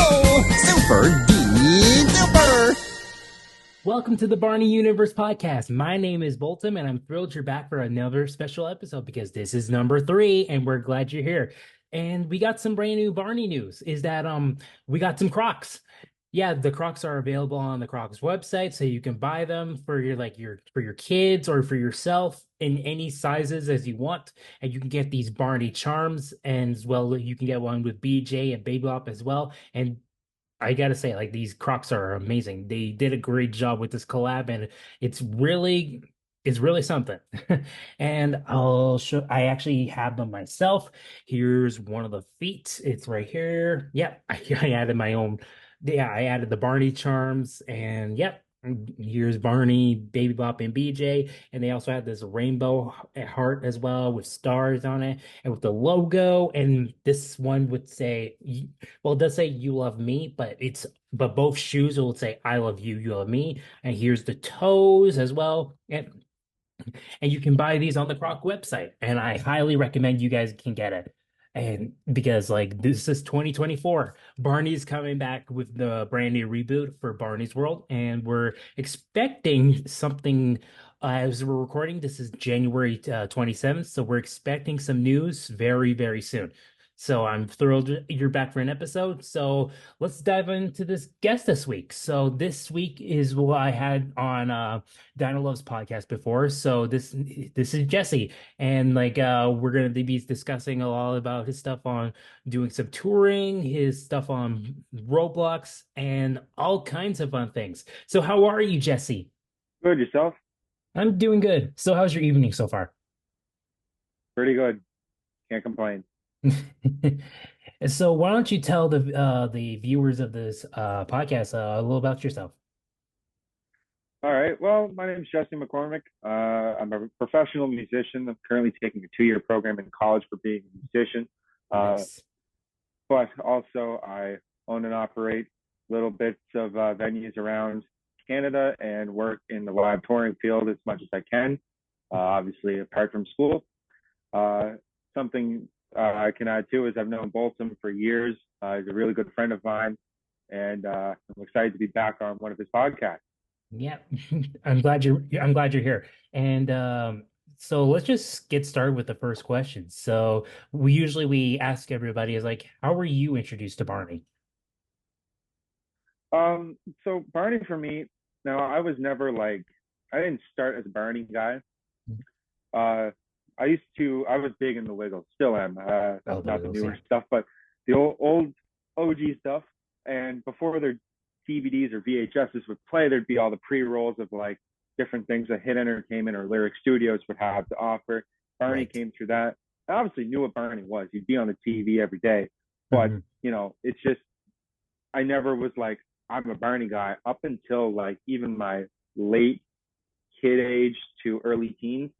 Super duper! Welcome to the Barney Universe podcast. My name is Bolton, and I'm thrilled you're back for another special episode because this is number three, and we're glad you're here. And we got some brand new Barney news. Is that we got some Crocs. Yeah, the Crocs are available on the Crocs website, so you can buy them for your kids or for yourself in any sizes as you want. And you can get these Barney charms, and as well you can get one with BJ and Baby Bop as well. And I gotta say, like these Crocs are amazing. They did a great job with this collab, and it's really it's really something. And I'll show. I actually have them myself. Here's one of the feet. It's right here. Yep, I added my own. Yeah, I added the Barney charms, and yep. Here's Barney, Baby Bop, and BJ, and they also have this rainbow heart as well with stars on it, and with the logo. And this one would say, well, it does say you love me, but both shoes will say I love you, you love me. And here's the toes as well. And you can buy these on the Croc website. And I highly recommend you guys can get it. And because like this is 2024, Barney's coming back with the brand new reboot for Barney's World, and we're expecting something as we're recording. This is January 27th, so we're expecting some news very, very soon. So I'm thrilled you're back for an episode. So let's dive into this guest this week. So this week is what I had on Dino Love's podcast before. So this is Jesse, and we're gonna be discussing a lot about his stuff on doing some touring, his stuff on ROBLOX, and all kinds of fun things. So how are you, Jesse? Good, yourself? I'm doing good. So how's your evening so far? Pretty good. Can't complain. So why don't you tell the viewers of this podcast a little about yourself? All right. Well, my name is Jesse McCormack. I'm a professional musician. I'm currently taking a 2-year program in college for being a musician. Uh, Nice. but also, I own and operate little bits of venues around Canada and work in the live touring field as much as I can, obviously, apart from school. Uh, something I can add too is I've known Bolton for years. He's a really good friend of mine, and I'm excited to be back on one of his podcasts. Yeah, I'm glad you're here. And so let's just get started with the first question. So we ask everybody is like, how were you introduced to Barney? So Barney for me, now I was never like, I didn't start as a Barney guy. Uh, I was big in the Wiggles, still am. Oh, the Not the Wiggles, yeah. newer stuff, but the old OG stuff. And before their DVDs or VHSs would play, there'd be all the pre-rolls of like different things that Hit Entertainment or Lyric Studios would have to offer. Barney Right. came through that. I obviously knew what Barney was. He'd be on the TV every day, but Hmm. it's just I never was like I'm a Barney guy up until like even my late kid age to early teens,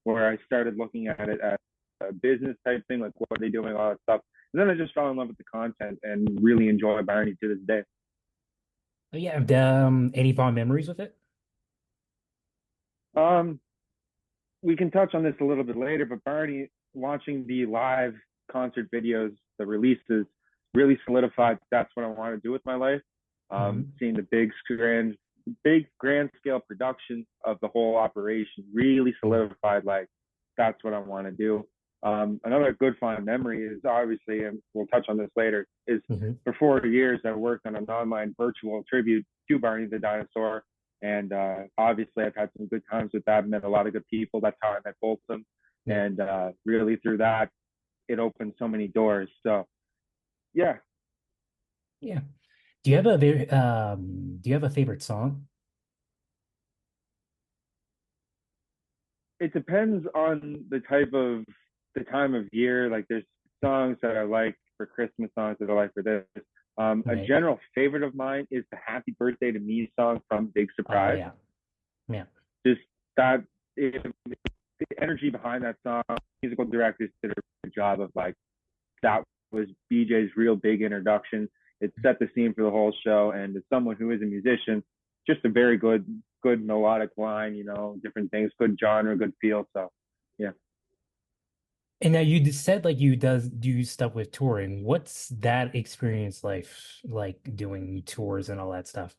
where I started looking at it as a business type thing, like what are they doing, all that stuff. And then I just fell in love with the content and really enjoy Barney to this day. Oh, yeah. Any fond memories with it? Um, we can touch on this a little bit later, but Barney watching the live concert videos, the releases, really solidified that's what I want to do with my life. Hmm. Seeing the big grand scale production of the whole operation really solidified like that's what I want to do. Another good fond memory is obviously, and we'll touch on this later, is Hmm. for 4 years I worked on an online virtual tribute to Barney the Dinosaur. And obviously, I've had some good times with that, met a lot of good people. That's how I met Bolton. Yeah. And really, through that, it opened so many doors. So, yeah, Yeah. Do you have a favorite song? it depends on the time of year. Like, there's songs that I like for Christmas, songs that I like for this. A Right. general favorite of mine is the Happy Birthday to Me song from Big Oh Surprise. yeah. Yeah. Just that, the energy behind that song, musical directors did a good job of like, that was BJ's real big introduction. It set the scene for the whole show. And as someone who is a musician, just a very good melodic line, different things, good genre, good feel. So, yeah. And now you just said like you does do stuff with touring. What's that experience like doing tours and all that stuff?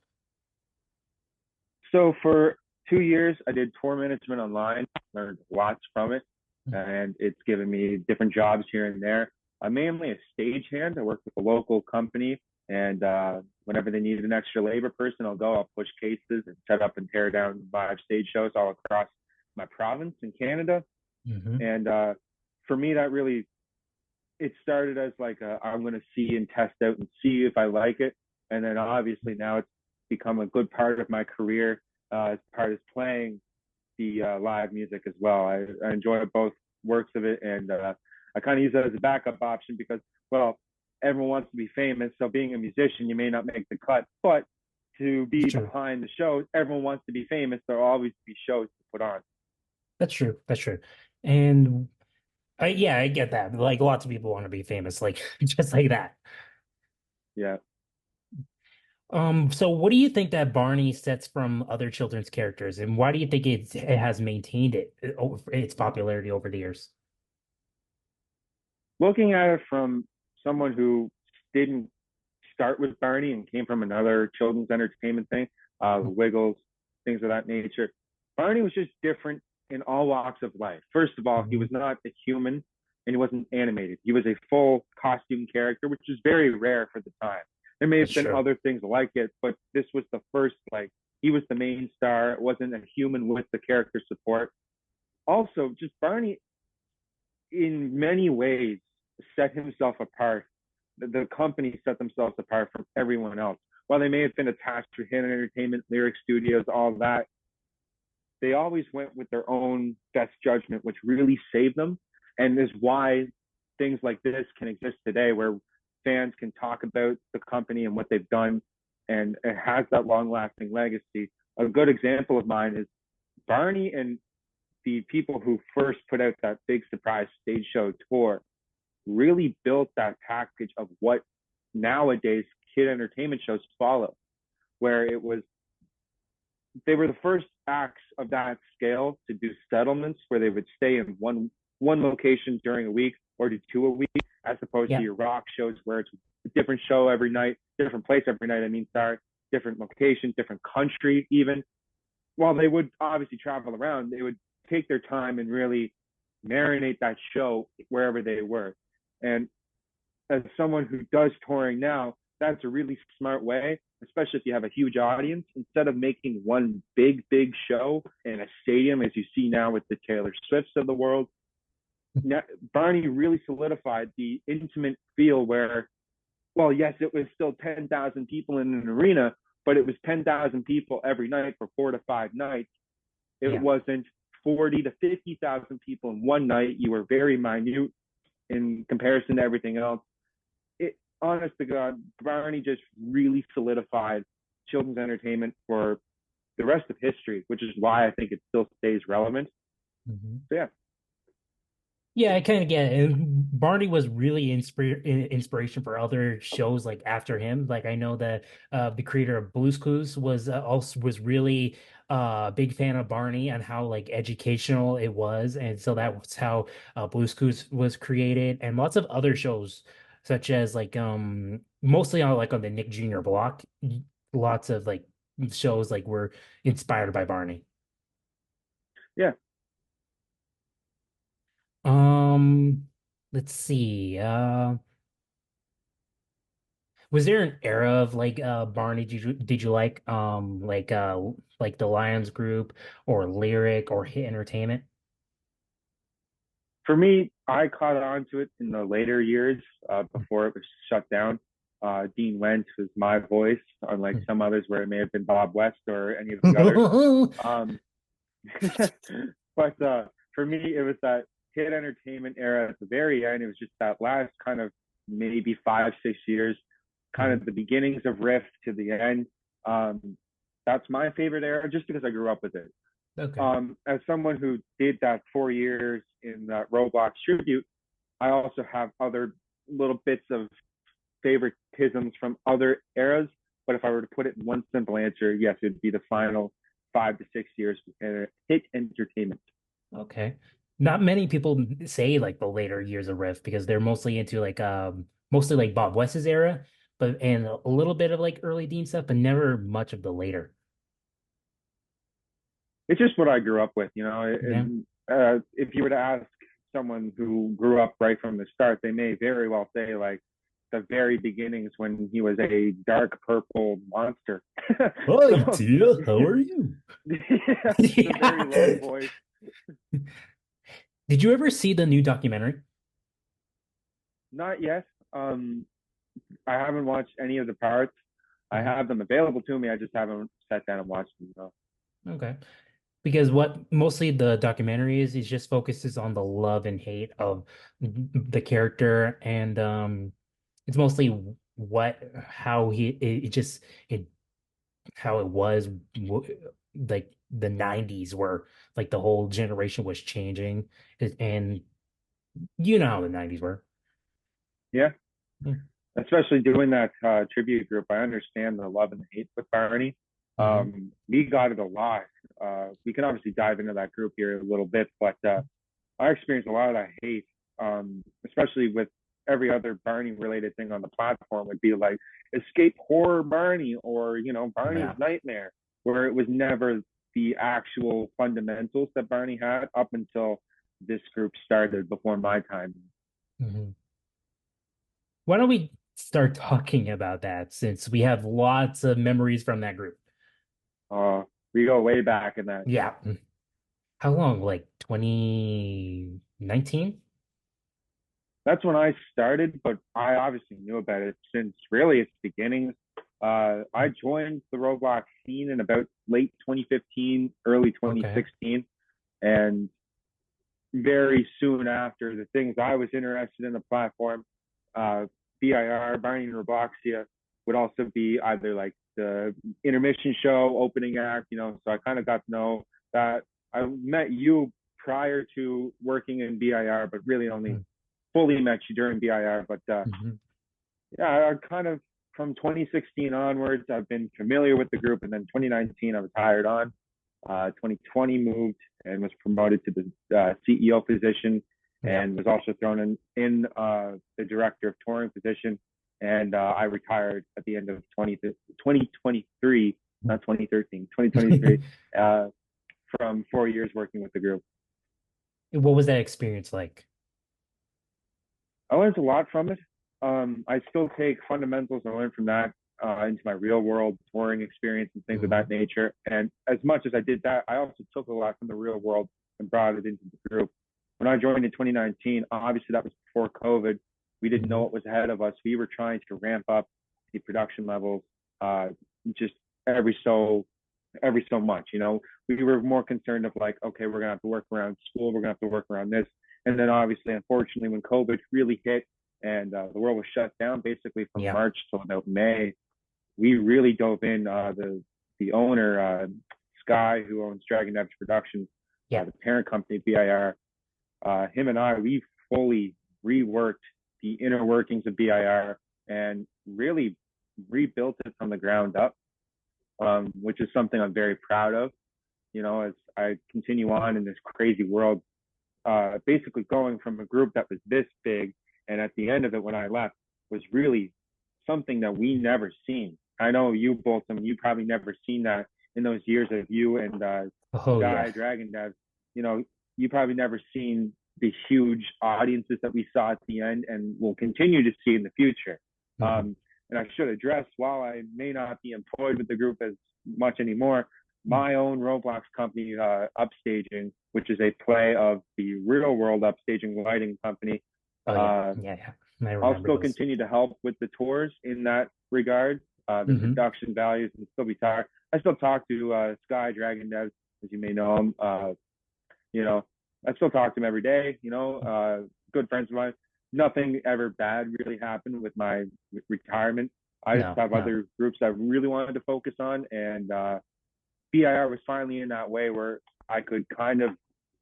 So for 2 years, I did tour management online, learned lots from it, and it's given me different jobs here and there. I'm mainly a stagehand. I work with a local company, and whenever they need an extra labor person, I'll go. I'll push cases and set up and tear down live stage shows all across my province in Canada. Mm-hmm. And for me, that really it started as like I'm going to see and test out and see if I like it, and then obviously now it's become a good part of my career as part of playing the live music as well. I enjoy both works of it, and I kind of use that as a backup option because, well, everyone wants to be famous. So being a musician, you may not make the cut, but to That's be true. behind the shows, everyone wants to be famous. There'll always be shows to put on. That's true. That's true. And yeah, I get that. Like lots of people want to be famous, like just like that. Yeah. So what do you think that Barney sets from other children's characters, and why do you think it has maintained its popularity over the years? Looking at it from someone who didn't start with Barney and came from another children's entertainment thing, Wiggles, things of that nature. Barney was just different in all walks of life. First of all, he Mhm. was not a human and he wasn't animated. He was a full costume character, which is very rare for the time. There may That's have been true. other things like it, but this was the first, like, he was the main star. It wasn't a human with the character support. Also, just Barney in many ways set himself apart. The company set themselves apart from everyone else. While they may have been attached to Hit Entertainment, Lyric Studios, all that, they always went with their own best judgment, which really saved them, and is why things like this can exist today, where fans can talk about the company and what they've done, and it has that long-lasting legacy. A good example of mine is Barney and the people who first put out that big surprise stage show tour really built that package of what nowadays kid entertainment shows follow, where it was they were the first acts of that scale to do settlements where they would stay in one location during a week or do two a week, as opposed to Yeah. your rock shows where it's a different show every night, different place every night. I mean, sorry, different location, different country, even. While they would obviously travel around, they would take their time and really marinate that show wherever they were. And as someone who does touring now, that's a really smart way, especially if you have a huge audience. Instead of making one big show in a stadium, as you see now with the Taylor Swifts of the world, Barney really solidified the intimate feel where, well, yes, it was still 10,000 people in an arena, but it was 10,000 people every night for 4 to 5 nights. It Yeah. wasn't 40 to 50,000 people in one night. You were very minute in comparison to everything else. Honest to God, Barney just really solidified children's entertainment for the rest of history, which is why I think it still stays relevant. Mhm. So yeah, Yeah, I kind of get it. And Barney was really inspiration for other shows like after him. Like I know that the creator of Blue's Clues was also was really a big fan of Barney and how like educational it was, and so that was how Blue's Clues was created, and lots of other shows such as like mostly on like on the Nick Jr. block, lots of like shows like were inspired by Barney. yeah. Um, let's see. Was there an era of like Barney did you like the Lions Group or Lyric or Hit Entertainment? For me, I caught on to it in the later years before it was shut down. Dean Went was my voice, unlike some others where it may have been Bob West or any of the others. Um, but for me, it was that Hit Entertainment era at the very end. It was just that last kind of maybe 5, 6 years, kind Mhm. of the beginnings of Rift to the end. Um, that's my favorite era, just because I grew up with it. Okay. As someone who did that 4 years in that ROBLOX tribute, I also have other little bits of favoritisms from other eras. But if I were to put it in one simple answer, yes, it'd be the final 5 to 6 years with Hit Entertainment. Okay. Not many people say like the later years of Riff because they're mostly into like mostly like Bob West's era, but and a little bit of like early Dean stuff, but never much of the later. It's just what I grew up with, you know. Yeah. If you were to ask someone who grew up right from the start, they may very well say like the very beginnings when he was a dark purple monster. Hi, So Tia, how are you? yeah, the very low Yeah. voice. Did you ever see the new documentary? Not yet. Um, I haven't watched any of the parts. I Mhm. have them available to me. I just haven't sat down and watched them. So. Okay. Because what mostly the documentary is just focuses on the love and hate of the character and it's mostly what how he it just it how it was like the 90s where like the whole generation was changing and you know how the 90s were. Yeah, Mm-hmm. especially doing that tribute group. I understand the love and the hate with Barney. Mm-hmm. We got it a lot. We can obviously dive into that group here a little bit, but I experienced a lot of that hate, especially with every other Barney related thing on the platform would be like Escape Horror Barney or, you know, Barney's Yeah. Nightmare, where it was never the actual fundamentals that Barney had up until this group started before my time. Mm-hmm. Why don't we start talking about that since we have lots of memories from that group? We go way back in that. Yeah. How long? Like 2019? That's when I started, but I obviously knew about it since really its beginnings. I joined the ROBLOX scene in about late 2015, early Okay. 2016, and very soon after, the things I was interested in the platform, uh, BIR, Barney and Robloxia, would also be either like the intermission show, opening act, you know. So I kind of got to know that. I met you prior to working in BIR, but really only fully met you during BIR. But Mm-hmm. yeah, I kind of from 2016 onwards, I've been familiar with the group, and then 2019 I was hired on. 2020 moved and was promoted to the CEO position, Yeah. and was also thrown in the director of touring position. And I retired at the end of 2023, not 2013, 2023, uh, from 4 years working with the group. What was that experience like? I learned a lot from it. I still take fundamentals I learned from that into my real world touring experience and things of Mm-hmm. that nature. And as much as I did that, I also took a lot from the real world and brought it into the group. When I joined in 2019, obviously that was before COVID. We didn't know Mm-hmm. what was ahead of us. We were trying to ramp up the production levels uh, just every so every so much. You know, we were more concerned of like, okay, we're gonna have to work around school, we're gonna have to work around this, and then obviously, unfortunately, when COVID really hit and the world was shut down basically from Yeah. March till about May, we really dove in. The owner, Sky, who owns Dragon Devs Productions, Yeah. the parent company BIR, him and I, we fully reworked the inner workings of BIR and really rebuilt it from the ground up, which is something I'm very proud of. You know, as I continue on in this crazy world, basically going from a group that was this big, and at the end of it, when I left, was really something that we never seen. I know you both, I mean, you probably never seen that in those years of you and Oh yeah. Sky Dragon Dev. You know, you probably never seen the huge audiences that we saw at the end, and will continue to see in the future. Mm-hmm. And I should address, while I may not be employed with the group as much anymore, my own ROBLOX company, Upstaging, which is a play of the real world upstaging lighting company. Oh yeah. Uh, Yeah, yeah. I I'll remember still those. continue to help with the tours in that regard. The Mm-hmm. production values and still be talked. I still talk to Sky Dragon Devs, as you may know him. You know, I still talk to him every day. You know, good friends of mine. Nothing ever bad really happened with my retirement. I just No, have no. other groups I really wanted to focus on, and BIR was finally in that way where I could kind of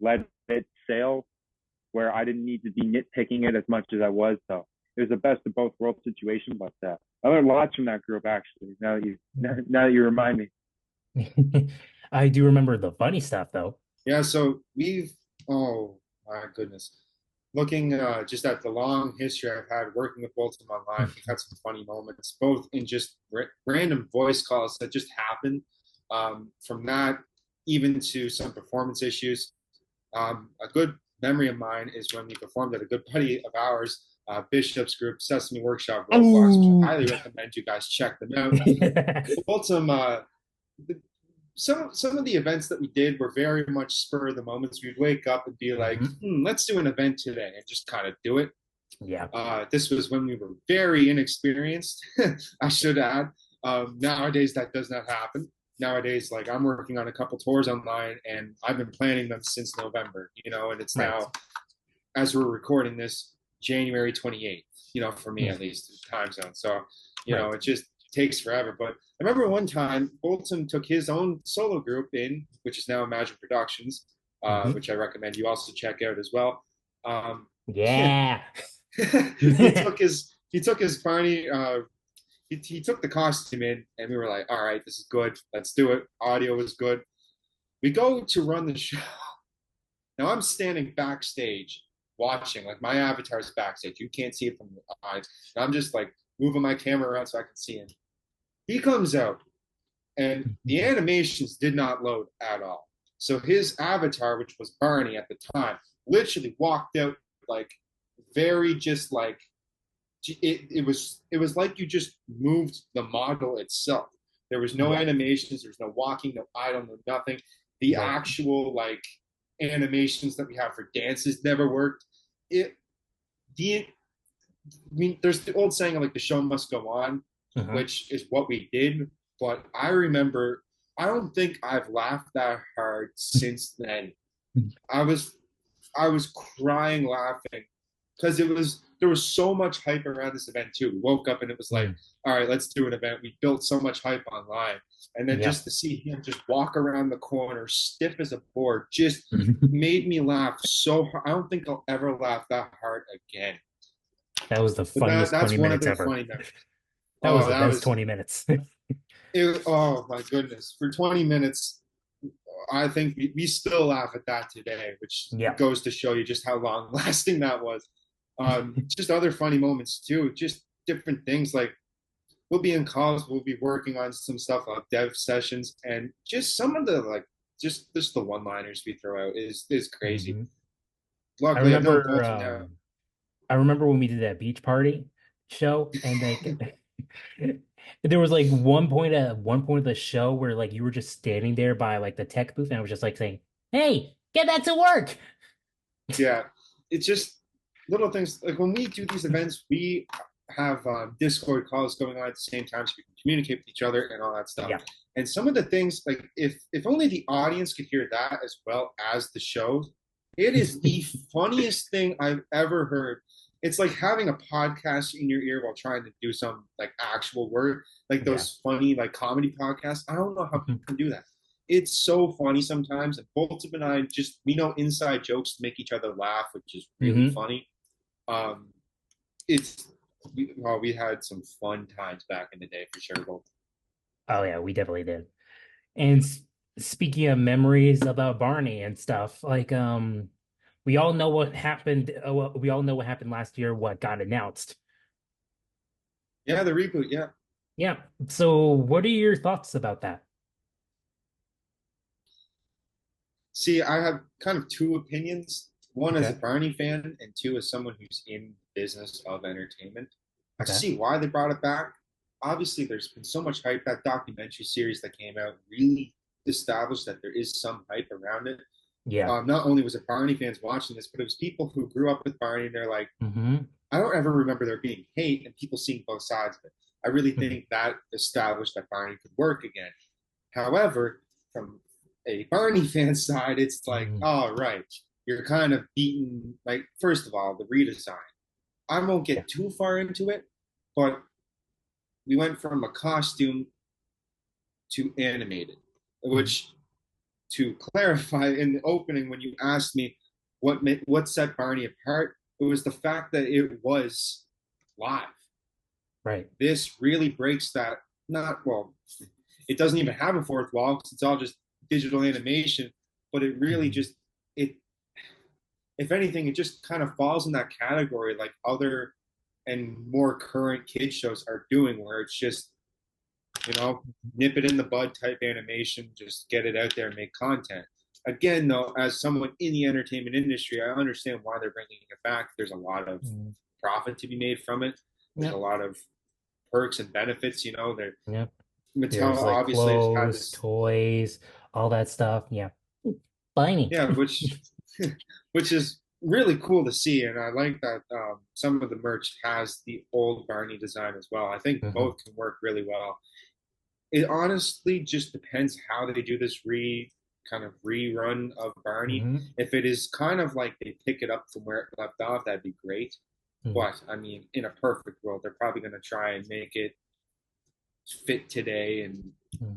let it sail, where I didn't need to be nitpicking it as much as I was. So it was the best of both worlds situation. But I learned lots from that group actually. Now that you remind me. I do remember the funny stuff though. Yeah, so we've oh my goodness. Looking just at the long history I've had working with both of them online, we've had some funny moments, both in just random voice calls that just happen. From that, even to some performance issues. A good memory of mine is when we performed at a good buddy of ours, Bishop's group, Sesame Workshop ROBLOX, which I highly recommend you guys check them out. Both some of the events that we did were very much spur of the moments. We'd wake up and be like, let's do an event today, and just kind of do it. Yeah. This was when we were very inexperienced, I should add. Nowadays, that does not happen. Nowadays, like I'm working on a couple tours online, and I've been planning them since November, and it's now, as we're recording this, January 28th, for me at least, time zone. So, it just takes forever. But I remember one time Bolton took his own solo group in, which is now Magic Productions, which I recommend you also check out as well. Yeah. he took his Barney, he took the costume in, and we were like, all right, this is good. Let's do it. Audio was good. We go to run the show. Now I'm standing backstage watching, like my avatar's backstage. You can't see it from the eyes. And I'm just like moving my camera around so I can see him. He comes out, and the animations did not load at all. So his avatar, which was Barney at the time, literally walked out like very just like, it was like you just moved the model itself. There was no animations, there was no walking, no idle, no nothing. The actual like animations that we have for dances never worked. There's the old saying like the show must go on, which is what we did. But I remember, I don't think I've laughed that hard since then. I was crying laughing because there was so much hype around this event too. We woke up and it was like, all right, let's do an event. We built so much hype online. And then just to see him just walk around the corner, stiff as a board, just made me laugh so hard. I don't think I'll ever laugh that hard again. That was the funniest 20 minutes ever. That was the best 20 minutes. Oh my goodness. For 20 minutes, I think we still laugh at that today, which goes to show you just how long lasting that was. Just other funny moments too, just different things. Like we'll be in calls, we'll be working on some stuff like dev sessions, and just some of the like just the one-liners we throw out is crazy. Luckily, I remember when we did that beach party show, and like there was like one point of the show where like you were just standing there by like the tech booth, and I was just like saying, "Hey, get that to work." Yeah, it's just little things. Like when we do these events, we have Discord calls going on at the same time so we can communicate with each other and all that stuff. Yeah. And some of the things, like if only the audience could hear that as well as the show, it is the funniest thing I've ever heard. It's like having a podcast in your ear while trying to do some like actual work, like those funny like comedy podcasts. I don't know how people can do that. It's so funny sometimes. And Bolton and I we know inside jokes to make each other laugh, which is really funny. We had some fun times back in the day for sure, Bolton. Oh yeah, we definitely did. And speaking of memories about Barney and stuff, like we all know what happened. We all know what happened last year. What got announced? Yeah, the reboot. Yeah. Yeah. So, what are your thoughts about that? See, I have kind of two opinions. One as a Barney fan, and two as someone who's in the business of entertainment. I see why they brought it back. Obviously, there's been so much hype. That documentary series that came out really established that there is some hype around it. Yeah. Not only was it Barney fans watching this, but it was people who grew up with Barney, and they're like, I don't ever remember there being hate and people seeing both sides of it. I really think that established that Barney could work again. However, from a Barney fan side, it's like, all right, you're kind of beaten. Like, first of all, the redesign. I won't get too far into it, but we went from a costume to animated, which, to clarify in the opening, when you asked me what set Barney apart, it was the fact that it was live. Right. This really breaks that. It doesn't even have a fourth wall because it's all just digital animation, but it really if anything, it just kind of falls in that category like other and more current kid shows are doing, where it's just, you know, nip it in the bud type animation, just get it out there and make content. Again, though, as someone in the entertainment industry, I understand why they're bringing it back. There's a lot of profit to be made from it. There's a lot of perks and benefits, you know. Yep. Mattel There's like obviously has had clothes, this, toys, all that stuff. Yeah. Barney. yeah, which is really cool to see, and I like that some of the merch has the old Barney design as well. I think both can work really well. It honestly just depends how they do this kind of rerun of Barney. If it is kind of like they pick it up from where it left off, that'd be great. But I mean, in a perfect world, they're probably going to try and make it fit today, and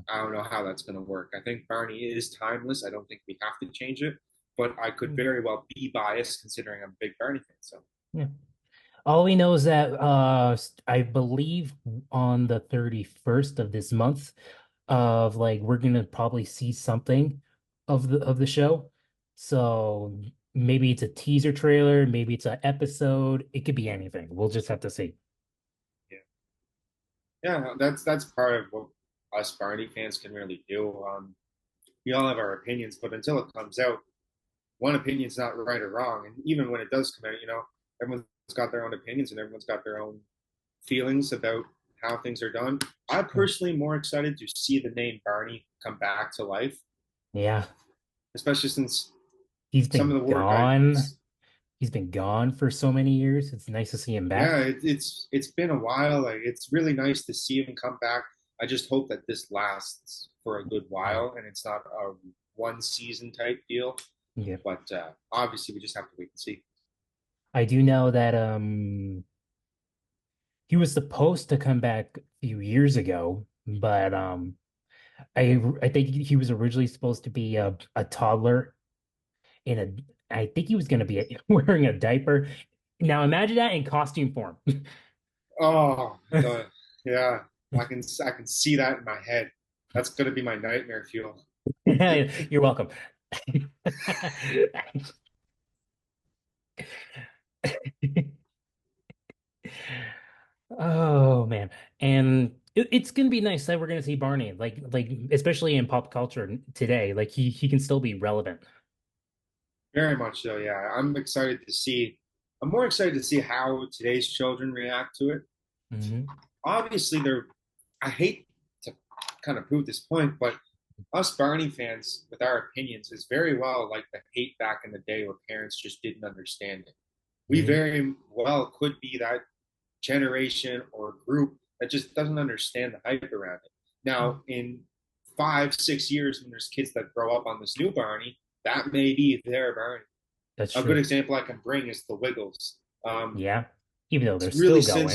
I don't know how that's going to work. I think Barney is timeless. I don't think we have to change it, but I could very well be biased considering I'm a big Barney fan. So yeah. All we know is that I believe on the 31st of this month of like we're gonna probably see something of the show. So maybe it's a teaser trailer, maybe it's an episode. It could be anything. We'll just have to see. yeah, that's part of what us Barney fans can really do. We all have our opinions, but until it comes out, one opinion's not right or wrong. And even when it does come out, you know, everyone's got their own opinions and everyone's got their own feelings about how things are done. I'm personally more excited to see the name Barney come back to life. Yeah. Especially since he's been some of the work gone. He's been gone for so many years. It's nice to see him back. Yeah, it's been a while. Like it's really nice to see him come back. I just hope that this lasts for a good while and it's not a one season type deal. Yeah. But obviously we just have to wait and see. I do know that he was supposed to come back a few years ago, but I think he was originally supposed to be a toddler in a I think he was going to be wearing a diaper. Now imagine that in costume form. Oh, yeah. I can see that in my head. That's gonna be my nightmare fuel. You're welcome. Oh man. And it's gonna be nice that we're gonna see Barney, like especially in pop culture today. Like he can still be relevant. Very much so, yeah. I'm more excited to see how today's children react to it. Obviously, I hate to kind of prove this point, but us Barney fans with our opinions is very well like the hate back in the day where parents just didn't understand it. We very well could be that generation or group that just doesn't understand the hype around it. Now, in 5, 6 years, when there's kids that grow up on this new Barney, that may be their Barney. That's a true. good example I can bring is the Wiggles. Yeah, even though they're really still going.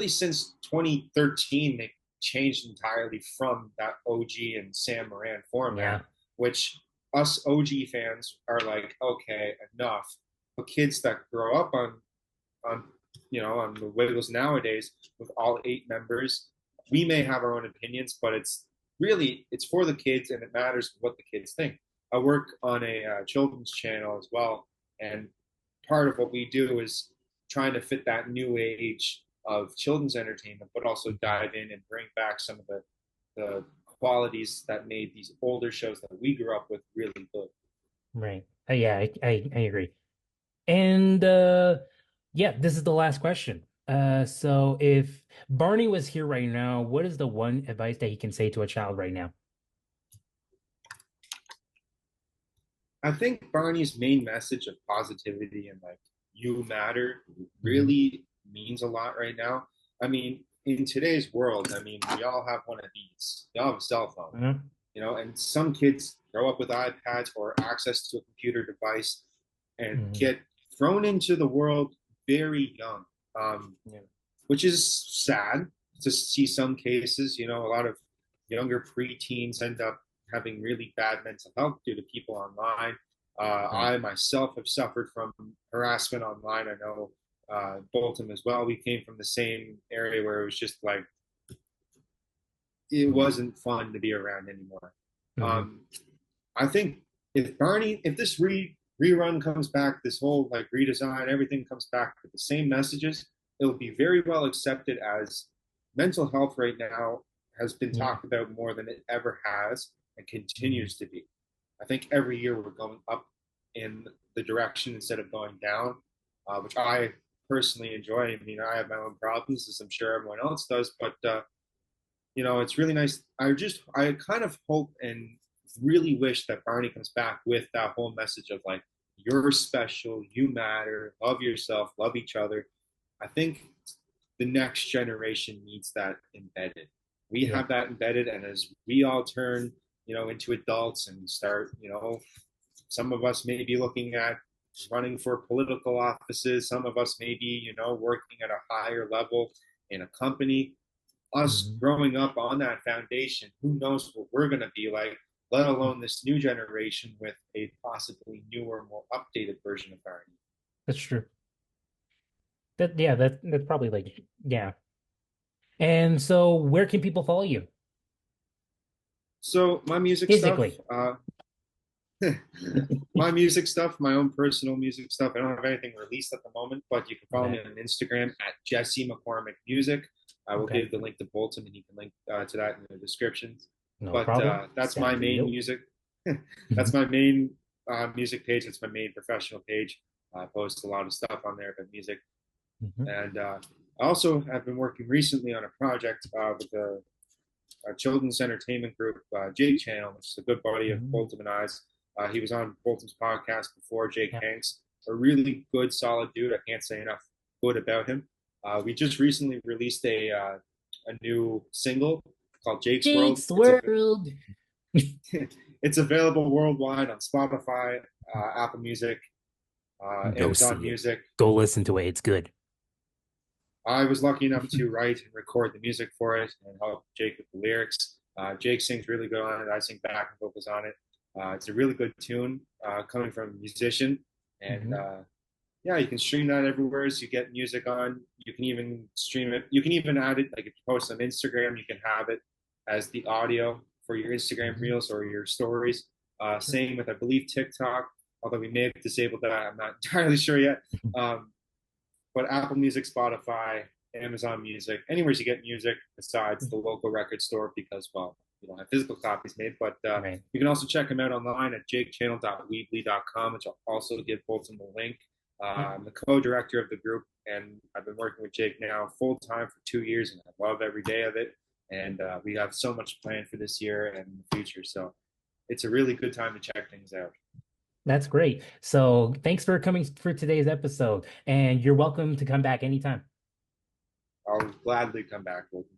Since 2013, they changed entirely from that OG and Sam Moran format, which us OG fans are like, okay, enough. But kids that grow up on the Wiggles nowadays with all 8 members, we may have our own opinions, but it's for the kids and it matters what the kids think. I work on a children's channel as well, and part of what we do is trying to fit that new age of children's entertainment, but also dive in and bring back some of the qualities that made these older shows that we grew up with really good. Right. Yeah, I agree. And yeah, this is the last question. So if Barney was here right now, what is the one advice that he can say to a child right now? I think Barney's main message of positivity and like you matter really means a lot right now. I mean, in today's world, I mean, we all have one of these. We all have a cell phone, you know, and some kids grow up with iPads or access to a computer device and get thrown into the world very young, which is sad to see some cases. You know, a lot of younger preteens end up having really bad mental health due to people online. I myself have suffered from harassment online. I know Bolton as well. We came from the same area where it was just like it wasn't fun to be around anymore. I think if rerun comes back, this whole like redesign, everything comes back with the same messages, it will be very well accepted, as mental health right now has been talked about more than it ever has and continues to be. I think every year we're going up in the direction instead of going down, which I personally enjoy. I mean, I have my own problems, as I'm sure everyone else does, but it's really nice. I kind of hope and really wish that Barney comes back with that whole message of like, you're special, you matter, love yourself, love each other. I think the next generation needs that embedded. We have that embedded, and as we all turn, into adults and start, some of us may be looking at running for political offices. Some of us may be, working at a higher level in a company. Us growing up on that foundation, who knows what we're going to be like, let alone this new generation with a possibly newer, more updated version of Barney. That's true. That's probably like, yeah. And so where can people follow you? So my music Physically. stuff, my music stuff, my own personal music stuff. I don't have anything released at the moment, but you can follow me on Instagram at Jesse McCormack Music. I will give the link to Bolton, and you can link to that in the descriptions. That's my main music. That's my main music page. It's my main professional page. I post a lot of stuff on there about music. And I also have been working recently on a project with a children's entertainment group, Jake Channel, which is a good buddy of Bolton and I's. He was on Bolton's podcast before, Jake Hanks. A really good, solid dude. I can't say enough good about him. We just recently released a new single called Jake's World. It's available worldwide on Spotify, Apple Music, Amazon Music. Go listen to it. It's good. I was lucky enough to write and record the music for it and help Jake with the lyrics. Jake sings really good on it. I sing backing vocals on it. It's a really good tune coming from a musician. And you can stream that everywhere as you get music on. You can even stream it. You can even add it, like if you post on Instagram, you can have it as the audio for your Instagram reels or your stories. Same with, I believe, TikTok, although we may have disabled that. I'm not entirely sure yet. But Apple Music, Spotify, Amazon Music, anywhere you get music besides the local record store, because, well, you don't have physical copies made. But you can also check them out online at jakechannel.weebly.com, which I'll also give Bolton the link. I'm the co-director of the group, and I've been working with Jake now full-time for 2 years, and I love every day of it. And we have so much planned for this year and the future. So it's a really good time to check things out. That's great. So thanks for coming for today's episode, and you're welcome to come back anytime. I'll gladly come back, Bolton.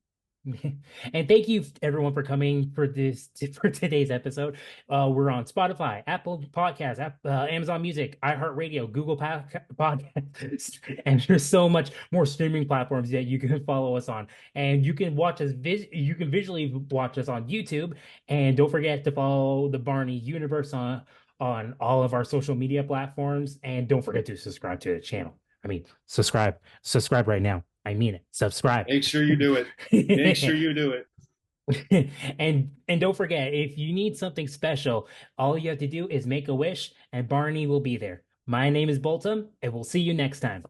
And thank you everyone for coming for today's episode. We're on Spotify, Apple Podcasts, Amazon Music, iHeartRadio, Google Podcasts, and there's so much more streaming platforms that you can follow us on. And you can watch us you can visually watch us on YouTube. And don't forget to follow the Barney Universe on all of our social media platforms. And don't forget to subscribe to the channel. I mean, subscribe right now. I mean it. Subscribe. Make sure you do it. Make sure you do it. And don't forget, if you need something special, all you have to do is make a wish, and Barney will be there. My name is Bolton, and we'll see you next time.